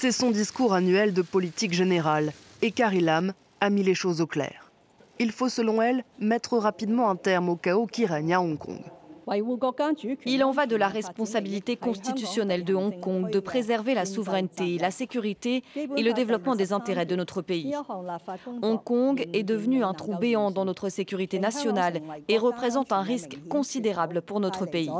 C'est son discours annuel de politique générale. Et Carrie Lam a mis les choses au clair. Il faut, selon elle, mettre rapidement un terme au chaos qui règne à Hong Kong. Il en va de la responsabilité constitutionnelle de Hong Kong de préserver la souveraineté, la sécurité et le développement des intérêts de notre pays. Hong Kong est devenu un trou béant dans notre sécurité nationale et représente un risque considérable pour notre pays.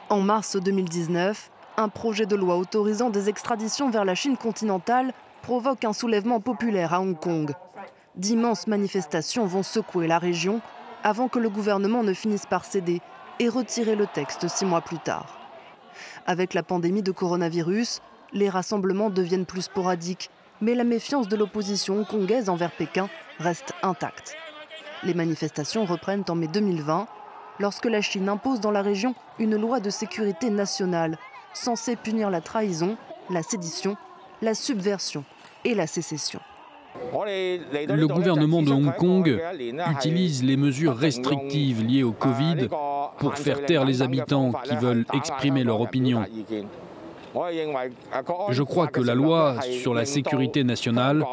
En mars 2019, un projet de loi autorisant des extraditions vers la Chine continentale provoque un soulèvement populaire à Hong Kong. D'immenses manifestations vont secouer la région avant que le gouvernement ne finisse par céder et retirer le texte 6 mois plus tard. Avec la pandémie de coronavirus, les rassemblements deviennent plus sporadiques, mais la méfiance de l'opposition hongkongaise envers Pékin reste intacte. Les manifestations reprennent en mai 2020, lorsque la Chine impose dans la région une loi de sécurité nationale censée punir la trahison, la sédition, la subversion et la sécession. Le gouvernement de Hong Kong utilise les mesures restrictives liées au Covid pour faire taire les habitants qui veulent exprimer leur opinion. Je crois que la loi sur la sécurité nationale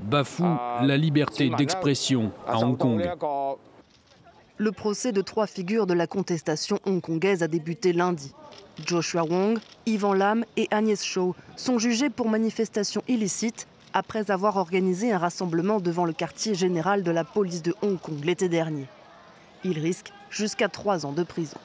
bafoue la liberté d'expression à Hong Kong. Le procès de 3 figures de la contestation hongkongaise a débuté lundi. Joshua Wong, Ivan Lam et Agnès Chow sont jugés pour manifestation illicite après avoir organisé un rassemblement devant le quartier général de la police de Hong Kong l'été dernier. Ils risquent jusqu'à 3 ans de prison.